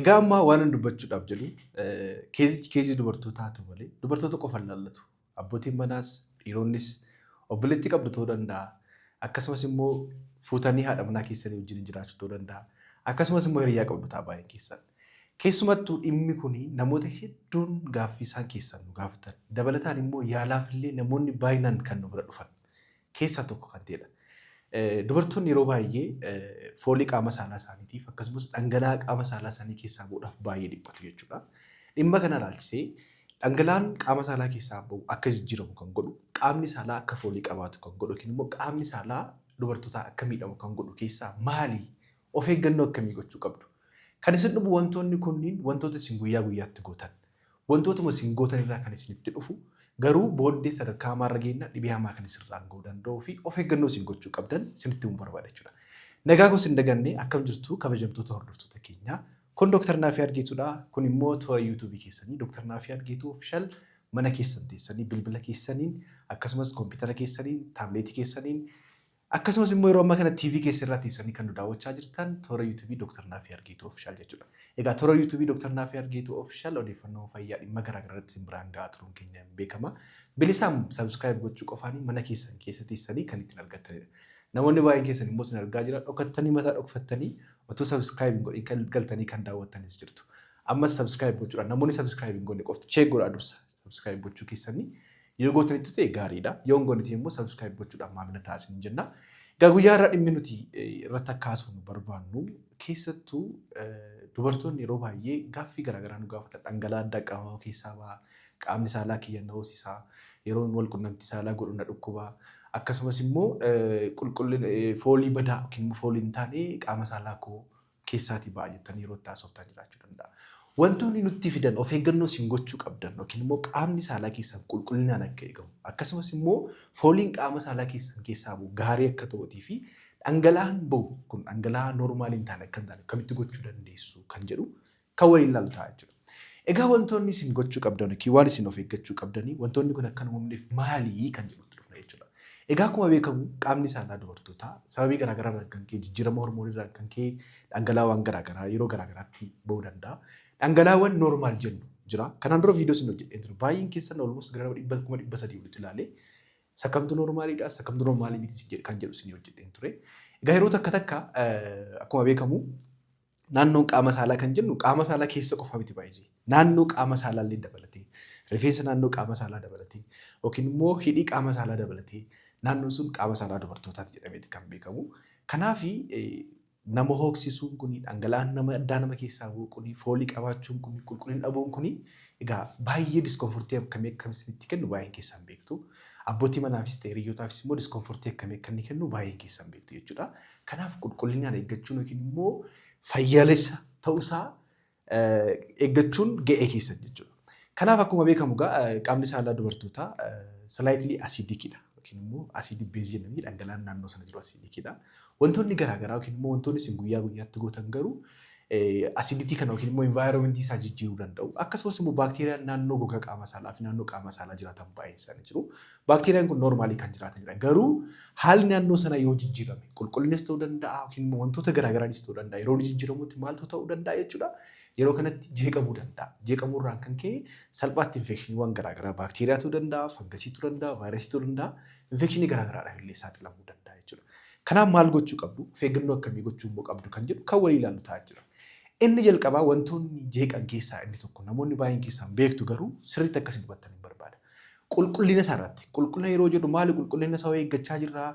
Egaa ammaa waan hin dubbachuudhaaf jedhu keezii dubartootaa ta'u malee dubartoota qofa ilaallatu. Abbootiin manaas dhiironnis obboleettii qabdu ta'uu danda'a. Akkasumas immoo fuutanii haadha manaa keessanii wajjin jiraachuu ta'uu danda'a. Akkasumas immoo hiriyaa qabdu ta'a baay'een keessan. Keessumattuu dhimmi kun namoota hedduun gaaffii isaan keessan nu gaafatan. Dabalataan immoo yaalaaf illee namoonni baay'inaan kan nu bira dhufan keessaa tokko kan ta'edha. Dubartoonni yeroo baay'ee foolii qaama saalaa isaaniitiif akkasumas dhangala'aa qaama saalaa isaanii keessaa bahuudhaaf baay'ee dhiphatu jechuudha. Dhimma kana ilaalchisee dhangala'aan qaama saalaa keessaa bahu akka jijjiiramu kan godhu, qaamni saalaa akka foolii qabaatu kan godhu yookiin immoo qaamni saalaa dubartootaa akka miidhamu kan godhu keessaa maali? Of eeggannoo akkamii gochuu qabdu? Kan isin dhufu wantoonni kunniin wantoota isin guyyaa guyyaatti gootan, wantootuma isin gootan irraa kan isinitti dhufu garuu booddee sadarkaa hamaarra geenna dhibee hamaa kan isirraan ga'uu danda'uu fi of eeggannoo isin gochuu qabdan isinitti himuu barbaada jechuudha. Nagaa kun isin dagannee akkam jirtu kabajamtoota hordoftoota keenyaa. Kun Dr. Naafii Argeetudha. Kun immoo toora YouTube keessanii Dr. Naafii Argeetuu Official mana keessan teessanii bilbila keessaniin akkasumas kompiitara keessaniin taabileetii keessaniin akkasumas immoo yeroo ammaa kana TV keessarraa teessanii kan nu daawwachaa jirtan toora YouTube Dr. Naafii Argeetuu Official jechuudha. Egaa toora YouTube Dr. Naafii Argeetuu Official odeeffannoo fayyaa dhimma garaagaraa irratti isin biraan gahaa turuun keenya beekama. Bilisaan subscribe gochuu qofaanii mana keessan keessa teessanii kan ittiin argattanidha. Namoonni baay'een keessan immoo isin argaa jira dhokattanii mataa dhokfattanii otoo subscribe hin godhin galtanii kan daawwattanis jirtu. Ammas subscribe gochuudhaan namoonni subscribe hin godne qofti check godhaa dursa subscribe gochuu keessanii yoo gootanitti ta'e gaariidha. Yoo hin goonetti immoo subscribe gochuudhaan maamila taasisin jenna. Egaa guyyaa irraa dhimmi nuti irratti kaasuuf nu barbaannu keessattuu dubartoonni yeroo baay'ee gaaffii garaagaraa nu gaafatan dhangala'aa addaa qaama keessaa ba'a. Qaamni saalaa kiyya na hoosisa. Yeroo wal qunnamtii saalaa godhu na dhukkuba. Akkasumas immoo qulqullina foolii badaa yookiin foolii hin taane qaama saalaa koo keessaatii ba'a jettanii yeroo taasiftan jiraachuu danda'a. Wantoonni nutti fidan of eeggannoo isin gochuu qabdan yookiin immoo qaamni saalaa keessan qulqullinaan akka eegamu akkasumas immoo fooliin qaama saalaa keessan keessaa bahu gaarii akka ta'uutii fi dhangala'aan bahu kun dhangala'aa noormaaliin taane akka hin taane akkamitti gochuu dandeessu kan jedhu kan waliin ilaallu ta'a jechuudha. Egaa wantoonni isin gochuu qabdan yookiin waan isin of eeggachuu qabdanii wantoonni kun akka hin uumamneef maalii kan jedhutti dhufna jechuudha. Egaa akkuma beekamu qaamni saalaa dubartootaa sababii garaagaraarraan kan ka'e jijjiirama hormooniirraan kan ka'e dhangalaawwan garaagaraa yeroo garaagaraatti bahuu danda'a. Dhangalaawwan noormaal jennu jira. Kanaan dura viidiyoo isin hojjedhee ture. Baay'een keessan olmoos gara 300 olitti ilaalee sakamtu noormaaliidha sakamtu noormaalii miti kan jedhu isin hojjedhee ture. Egaa yeroo takka akkuma beekamu naannoon qaama saalaa kan jennu qaama saalaa keessa qofa miti baay'ee. Naannoo qaama saalaa illee dabalatee rifeensa naannoo qaama saalaa dabalatee yookiin immoo hidhii qaama saalaa dabalatee naannoon sun qaama saalaa dubartootaati jedhameeti kan beekamu. Kanaaf nama hooksisuun kun dhangala'aan nama addaa nama keessaa bahu kun foolii qabaachuun kun qulqullina dhabuun kun egaa baay'ee diskomfortii akkamii akkamitti kennu baay'een keessan beektu. Abbootii manaafis ta'e hiriyootaafis immoo diskomfortii akkamii akka inni kennu baay'een keessan beektu jechuudha. Kanaaf qulqullinaan eeggachuun yookiin immoo fayyaalessa ta'uusaa eeggachuun ga'ee keessan jechuudha. Kanaaf akkuma beekamu qaamni saalaa dubartootaa slightly acidic-dha. Yookiin immoo acidii beezii jedhamanii dhangala'aan naannoo sana jiru acidic-dha. Wantoonni garaagaraa yookiin immoo wantoonni isin guyyaa guyyaatti gootan garuu aciditii kana yookiin immoo environmentii isaa jijjiiruu danda'u. Akkasumas immoo baakteeriyaan naannoo gogaa qaama saalaa fi naannoo qaama saalaa jiraatan baay'een isaanii jiru. Baakteeriyaan kun noormaalii kan jiraatanidha. Garuu haalli naannoo sanaa yoo jijjiirame qulqullinas ta'uu danda'a yookiin immoo wantoota garaagaraanis ta'uu danda'a. Yeroo jijjiiramutti maaltu ta'uu danda'a jechuudha. Yeroo kanatti jeeqamuu danda'a. Jeeqamuurraan kan ka'e salphaatti infekshiniiwwan garaagaraa baakteeriyaa ta'uu danda'a, fangasii ta'uu danda'a, vaayirasii ta'uu danda'a, infekshinii garaagaraadhaaf illee saaxilamuu danda'a jechuudha. Kanaaf maal gochuu qabdu? Of eeggannoo akkamii gochuu immoo qabdu kan jedhu kan walii ilaallu ta'a jira. Inni jalqabaa wantoonni jeeqan keessaa inni tokko namoonni baay'een keessaan beektu garuu sirriitti akkasii dubbatan hin barbaada. Qulqullina isaarratti. Qulqullina yeroo jedhu maali qulqullina isaa eeggachaa jirraa?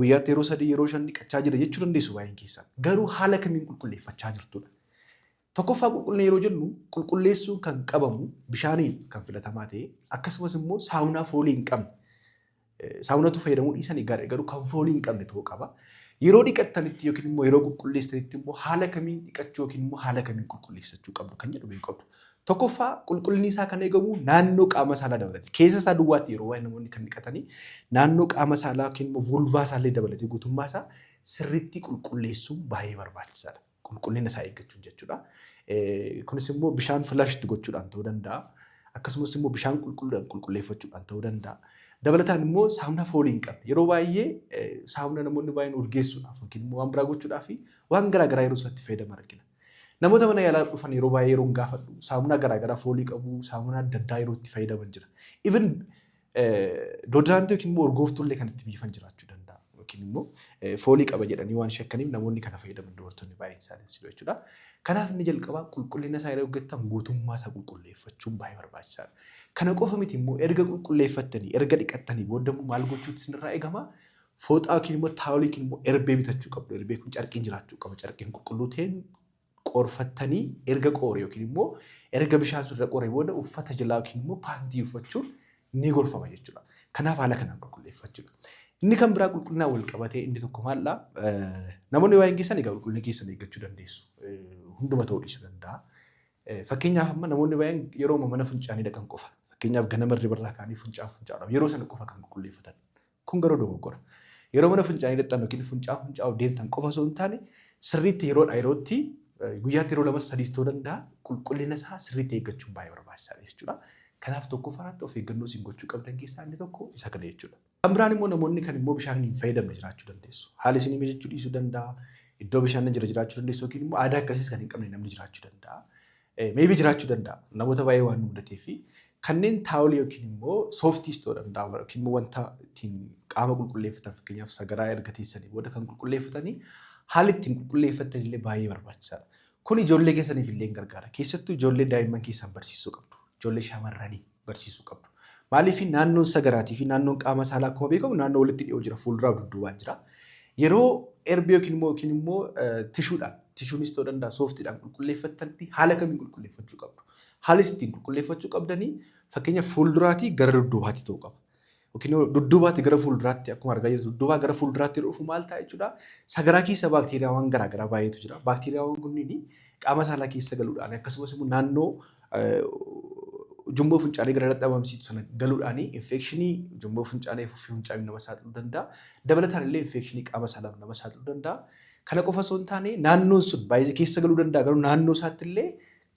Guyyaatti yeroo 3 yeroo 5 dhiqachaa jira jechuu dandeessu baay'een keessaan. Garuu haala kamiin qulqulleeffachaa jirtudha? Tokkoffaa qulqullina yeroo jennu qulqulleessuun kan qabamu bishaaniin kan filatamaa ta'e akkasumas immoo saamunaa foolii hin qabne. Saamunatu fayyadamuu dhiisanii garuu kan foolii hin qabne ta'uu qaba. Yeroo dhiqattanitti yookiin immoo yeroo qulqulleessanitti immoo haala kamiin dhiqachuu yookiin immoo haala kamiin qulqulleessachuu qabdu kan jedhu beekuu qabdu. Tokkoffaa qulqullinni isaa kan eegamu naannoo qaama saalaa dabalatee keessa isaa duwwaatti yeroo waa'ee namoonni kan dhiqatanii naannoo qaama saalaa yookiin immoo vulvaa isaallee dabalatee guutummaa isaa sirriitti qulqulleessuun baay'ee barbaachisaadha. Qulqullina isaa eeggachuun jechuudha. Kunis immoo bishaan filaashiti gochuudhaan ta'uu danda'a. Akkasumas immoo bishaan qulqulleeffachuudhaan ta'uu danda'a. Dabalataan immoo saamunaa foolii hin qabne yeroo baay'ee saamunaa namoonni baay'een urgeessuudhaaf yookiin immoo waan biraa gochuudhaaf waan garaagaraa yeroo isaatti fayyadaman argina. Namoota mana yaalaa dhufan yeroo baay'ee yeroo gaafadhu saamunaa garaagaraa foolii qabu, saamunaa adda addaa yeroo itti fayyadaman jira. Even doodiraantii yookiin immoo urgooftuullee kan itti biifan jiraachuu danda'a. Yookiin immoo foolii qaba jedhanii waan shakkaniif namoonni kana fayyadaman dubartoonni baay'een isaanii jechuudha. Kanaaf inni jalqabaa qulqullina isaa yeroo eeggattan guutummaa isaa qulqulleeffachuun baay'ee barbaachisaadha. Kana qofa miti immoo erga qulqulleeffattanii erga dhiqattanii booda maal gochuutu isinirraa eegama? Fooxaa yookiin immoo taawolii yookiin immoo erbee bitachuu qabdu. Erbee kun carqiin jiraachuu qaba. Carqiin qulqulluu ta'een qorfattanii erga qoore yookiin immoo erga bishaan sun irra qoore booda uffata jalaa yookiin immoo paantii uffachuun ni gorfama jechuudha. Kanaaf haala kanaan qulqulleeffachuudha. Inni kan biraa qulqullinaa wal qabatee inni tokko maalla? Namoonni waa'een keessan egaa qulqullina keessan eeggachuu dandeessu. Hunduma ta'uu dhiisuu danda'a. Fakkeenyaaf amma namoonni baay'een yeroo mana fincaanii dhaqan qofa. Fakkeenyaaf ganama irraa kaanii fincaa'uudhaaf yeroo sana qofa kan qulqulleeffatan. Kun garuu dogoggora. Yeroo mana fincaanii dhaqxan yookiin fincaa'uuf deemtan qofa osoo hin taane sirriitti yeroodhaa yerootti guyyaatti yeroo 2-3 ta'uu danda'a qulqullina isaa sirriitti eeggachuun baay'ee barbaachisaadha jechuudha. Kanaaf tokkoffaatti of eeggannoo isin gochuu qabdan keessaa inni tokko isa kana jechuudha. Kan biraan immoo namoonni kan immoo bishaan hin fayyadamne jiraachuu dandeessu. Haalli isin mijachuu dhiisuu danda'a. Iddoo bishaan jiraachuu dandeessu yookiin immoo aadaa akkasiis kan hin qabne namni jiraachuu danda'a. Meebii jiraachuu danda'a. Namoota baay'ee waan mudatee fi kanneen taawolii yookiin immoo sooftiis ta'uu danda'a yookiin immoo wanta ittiin qaama qulqulleeffatan fakkeenyaaf sagaraa erga teessanii booda kan qulqulleeffatanii haalli ittiin qulqulleeffatan illee baay'ee barbaachisaadha. Kun ijoollee keessaniif illee gargaara. Keessattuu ijoollee daa'imman keessan barsiisuu qabdu. Ijoollee shamarranii barsiisuu qabdu. Maaliif naannoon sagaraatii fi naannoon qaama saalaa akkuma beekamu naannoo walitti dhiyoo jira, fuulduraa dudduubaan jira. Yeroo erbee yookiin immoo tishuunis ta'uu danda'a sooftiidhaan qulqulleeffattanitti haala kamiin qulqulleeffachuu qabdu. Haalli ittiin qulqulleeffachuu qabdanii fakkeenya fuulduraatii gara dudduubaatti ta'uu qaba. Yookiin dudduubaatti gara fuulduraatti akkuma argaa jirtu dudduubaa gara fuulduraatti dhufu maal ta'a jechuudha. Sagaraa keessa baakteeriyaawwan garaagaraa baay'eetu jira. Baakteeriyaawwan kunniin qaama saalaa keessa galuudhaan akkasumas immoo naannoo jumboo fincaanii gara dadhabamsiisu sana galuudhaan infekshinii jumboo fincaanii fi fincaanii nama saaxiluu danda'a. Dabalataan illee infekshinii qaama saalaa nama saaxiluu danda'a. Kana qofa osoo hin taane naannoon sun baay'ee keessa galuu danda'a garuu naannoo isaatti illee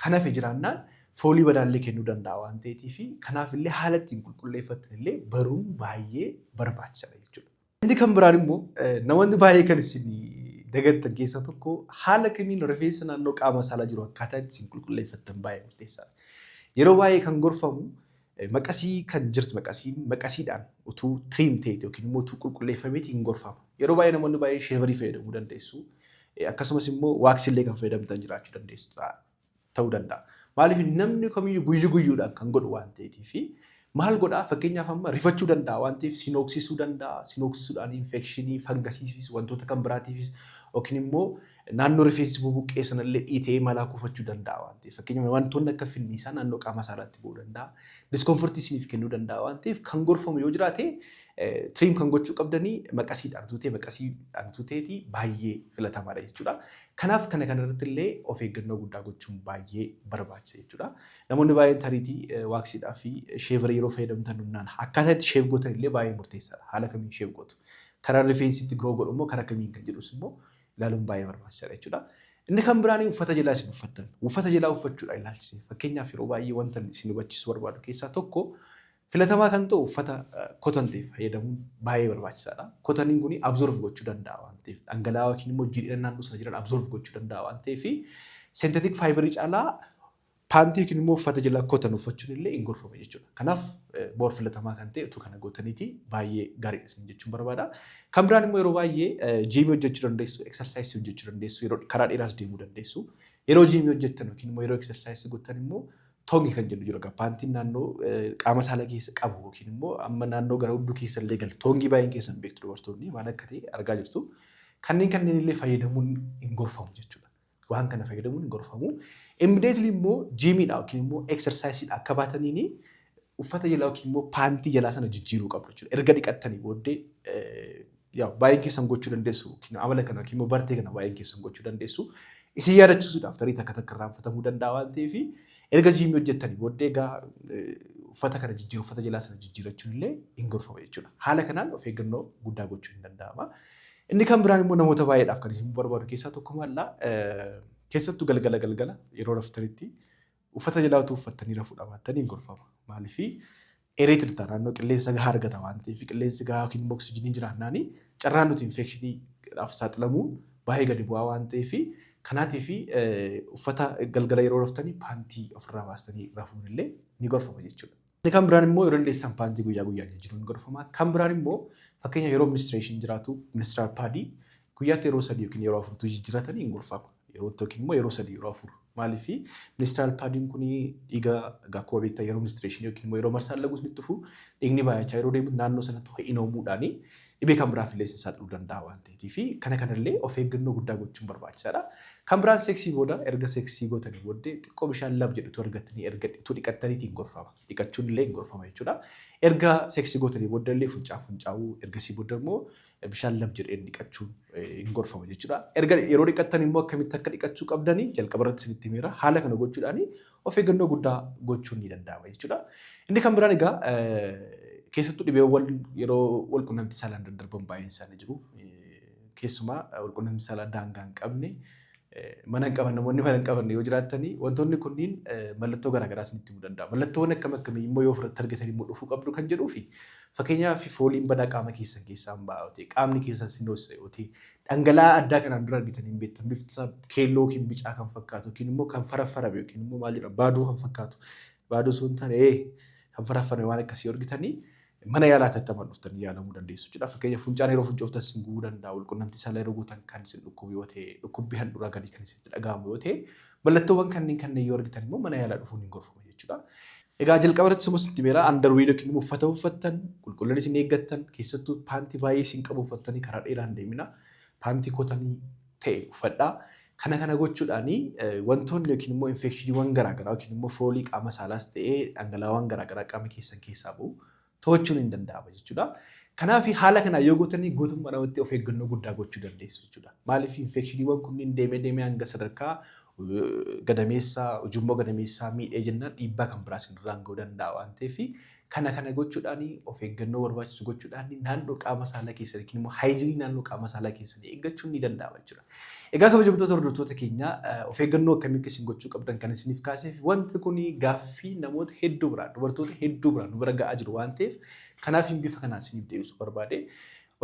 kan hafe jiraannaan foolii badaallee kennuu danda'a waan ta'eef kanaaf illee haala ittiin qulqulleeffatan illee baruun baay'ee barbaachisaadha jechuudha. Inni kan biraan immoo namoonni baay'ee kan isin dagattan keessaa tokko haala kamiin rifeensa naannoo qaama saalaa jiru akkaataa ittiin qulqulleeffatan baay'ee murteessaadha. Yeroo baay'ee kan gorfamu maqasii kan jirtu maqasiidhaan utuu tiriim ta'e yookiin immoo utuu qulqulleeffameeti hin gorfama. Yeroo baay'ee namoonni baay'ee sheevarii fayyadamuu dandeessu. Akkasumas immoo waaksillee kan fayyadamtan jiraachuu dandeessu ta'uu danda'a. Maaliif namni kamiyyuu guyyuudhaan kan godhu waan ta'eef maal godhaa fakkeenyaaf amma rifachuu danda'a waan ta'eef sinooksisuu danda'a. Sinooksisuudhaan infekshinii fangasiifis wantoota kan biraatiifis yookiin immoo naannoo rifeensi bubuqqee sanallee dhiitee malaa kuufachuu danda'a waan ta'eef fakkeenyaaf wantoonni akka finniisaa naannoo qaama saalaatti bu'uu danda'a. Diskomfortii isiniif kennuu danda'a waan ta'eef kan gorfamu yoo jiraate tiriim kan gochuu qabdanii maqasiidhaan tuuteetii baay'ee filatamaadha jechuudha. Kanaaf kana irratti illee of eeggannoo guddaa gochuun baay'ee barbaachisa jechuudha. Namoonni baay'een tariitii waaksiidhaa fi sheevarii yeroo fayyadamtan humnaan akkaataa itti sheef gootan illee baay'ee murteessaadha. Haala kamiin sheef gootu. Karaa rifeensitti giroo godhu immoo karaa kamiin kan jedhus immoo ilaaluun baay'ee barbaachisaadha jechuudha. Inni kan biraan uffata jalaa isin uffattan. Uffata jalaa uffachuudhaan ilaalchise. Fakkeenyaaf yeroo baay'ee wanta isin hubachiisuu barbaadu keessaa tokko filatamaa kan ta'u uffata kotan ta'e fayyadamuun baay'ee barbaachisaadha. Kotaniin kun absorb gochuu danda'a waan ta'eef dhangala'aa yookiin immoo jiidhina naannoo sana jiran absorb gochuu danda'a waan ta'eef seenteetik faayibarii caalaa paantii yookiin immoo uffata jalaa kotan uffachuun illee hin gorfama jechuudha. Kanaaf boor filatamaa kan ta'e utuu kana gootaniiti baay'ee gaariidha isin jechuun barbaada. Kan biraan immoo yeroo baay'ee jiimii hojjechuu dandeessu, eksarsaayisii hojjechuu dandeessu, yeroo karaa dheeraas deemuu dandeessu. Yeroo jiimii hojjettan yookiin immoo yeroo eksarsaayisii gootan immoo toongi kan jennu jira. Paantiin naannoo qaama saalaa keessa qabu yookiin immoo amma naannoo gara hudduu keessa illee galu. Toongii baay'een keessan beektu dubartoonni maal akka ta'e argaa jirtu. Kanneen illee fayyadamuun hin gorfamu jechuudha. Waan kana fayyadamuun hin gorfamu. Immediately immoo jiimiidha yookiin immoo eksarsaayisiidha akka baataniini uffata jalaa yookiin immoo paantii jalaa sana jijjiiruu qabdu jechuudha. Erga dhiqattanii booddee baay'een keessan gochuu dandeessu yookiin amala kana yookiin immoo bartee kana baay'een keessan gochuu dandeessu. Isin yaadachiisuudhaaf tarii takka irraanfatamuu danda'a waan ta'eef erga jiimii hojjettanii booddee egaa uffata kana uffata jalaa sana jijjiirachuun illee hin gorfama jechuudha. Haala kanaan of eeggannoo guddaa gochuun hin danda'ama. Inni kan biraan immoo namoota baay'eedhaaf kan isin barbaadu keessaa tokko maallaa keessattuu galgala yeroo raftanitti uffata jalaa utuu uffattanii rafuu dhaabattanii hin gorfama. Maaliif ereetiin naannoo qilleensa gahaa argata waan ta'eef qilleensi gahaa yookiin oksijiniin jiraannaan carraan nuti infekshiniidhaaf saaxilamuun baay'ee gadi bu'aa waan ta'eef Kanaatiif uffata galgala yeroo raftanii paantii ofirraa baastanii rafuun illee ni gorfama jechuudha. Inni kan biraan immoo yeroo dandeessan paantii guyyaa guyyaan jiru ni gorfama. Kan biraan immoo fakkeenya yeroo ministireeshin jiraatu ministiraal paadii guyyaatti yeroo 3 yookiin yeroo 4 jijjiiratanii hin gorfama. Yeroo tokko immoo yeroo 3 yeroo 4. Maaliif ministiraal paadiin kun dhiiga akkuma beektan yeroo ministireeshin yookiin immoo yeroo marsaan laguus ni dhufu dhiigni baay'achaa yeroo deemu naannoo sanatti ho'inoomuudhaan dhibee kan biraaf illee saaxiluu danda'a waan ta'eef kana kanallee of eeggannoo guddaa gochuun barbaachisaadha. Kan biraan seksii booda erga seksii gootanii booddee xiqqoo bishaan lab jedhutu argatanii erga dhiqatu dhiqattaniitiin gorfama. Dhiqachuun illee hin gorfama jechuudha. Erga seksii gootanii booda illee funcaa'uu ergasii booda immoo bishaan lab jedheen dhiqachuun hin gorfama jechuudha. Erga yeroo dhiqattan immoo akkamitti akka dhiqachuu qabdanii jalqaba irratti isinitti himeera. Haala kana gochuudhaan of eeggannoo guddaa gochuun ni danda'ama jechuudha. Inni kan biraan egaa keessattuu dhibeewwan yeroo walqunnamtii saalaan daddarban baay'een isaanii jiru. Keessumaa walqunnamtii saalaa daangaa hin qabne mana hin qaban namoonni mana hin qaban yoo jiraatanii wantoonni kunniin mallattoo garaagaraas ni himuu danda'a. Mallattoowwan akkamii immoo yoo ofirratti argatan immoo dhufuu qabdu kan jedhuu fi fakkeenyaaf fooliin badaa qaama keessan keessaa hin ba'a qaamni keessan sinoossa yoo ta'e dhangala'aa addaa kanaan dura argitanii hin beektan bifti isaa keelloo yookiin bicaa kan fakkaatu yookiin immoo kan faraffarame yookiin immoo maal jedhama baaduu kan fakkaatu baaduu sun taane kan faraffarame waan akkasii argitanii mana yaalaa tattamaan dhuftanii yaalamuu dandeessu jechuudha. Fakkeenya funcaan yeroo funcooftan sin gubuu danda'a. Walqunnamtii saalaa yeroo gootan kan isin dhukkubu yoo ta'e dhukkubbii handhuraa gadii kan isinitti dhaga'amu yoo ta'e mallattoowwan kanneen yoo argitan immoo mana yaalaa dhufuun hin gorfamu jechuudha. Egaa jalqaba irratti simus dibeera andarwii yookiin immoo uffata uffattan qulqullina isin eeggattan keessattuu paantii baay'ee isin qabu uffattanii karaa dheeraan deemina paantii kotanii ta'e uffadhaa. Kana gochuudhaan wantoonni yookiin immoo infekshiniiwwan garaagaraa yookiin immoo foolii qaama saalaas ta'ee dhangalaawwan garaagaraa qaama keessan keessaa bu'u to'achuun hin danda'ama jechuudha. Kanaaf haala kana yoo gootanii guutummaa namatti of eeggannoo guddaa gochuu dandeessu jechuudha. Maaliif infekshiniiwwan kunniin deemee hanga sadarkaa gadameessaa ujummoo gadameessaa miidhee jennaan dhiibbaa kan biraas irraan ga'uu danda'a waan ta'eef kana gochuudhaan of eeggannoo barbaachisu gochuudhaan naannoo qaama saalaa keessanii yookiin immoo haayijinii naannoo qaama saalaa keessanii eeggachuun ni danda'ama jechuudha. Egaa kabajamtoota hordoftoota keenya of eeggannoo akkamii akkasiin gochuu qabdan kan isiniif kaaseef wanti kun gaaffii namoota hedduu biraan dubartoota hedduu biraan nu bira ga'aa jiru waan ta'eef kanaaf bifa kanaan isiniif deebisuu barbaade.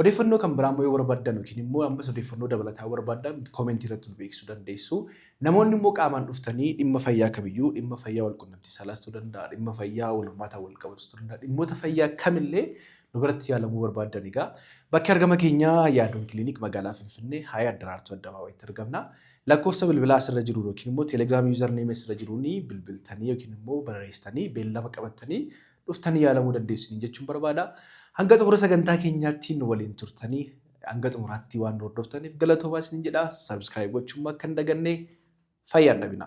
Odeeffannoo kan biraa immoo yoo barbaaddan yookiin immoo ammas odeeffannoo dabalataa barbaaddan koomentii irratti nu beeksisuu dandeessu. Namoonni immoo qaamaan dhuftanii dhimma fayyaa kamiyyuu dhimma fayyaa walqunnamtii saalaas ta'uu danda'a dhimma fayyaa walhormaataa wal qabatu ta'uu danda'a dhimmoota fayyaa kamillee nu biratti yaalamuu barbaaddan egaa bakki argama keenyaa Yaadoon Kiliinik magaalaa Finfinnee Hayaa Daraartuu Addabaabayitti argamna. Lakkoofsa bilbilaa asirra jiru yookiin immoo teelegiraam yuuzarneemii asirra jiruun bilbiltanii yookiin immoo barreessitanii beellama qabattanii dhuftanii yaalamuu dandeessu jechuun barbaada. Hanga xumura sagantaa keenyaatti nu waliin turtanii hanga xumuraatti waan hordoftaniif galatoomaa isiniin jedha. Sabskiraayib gochuun akka hin daganne fayyaan dhabina.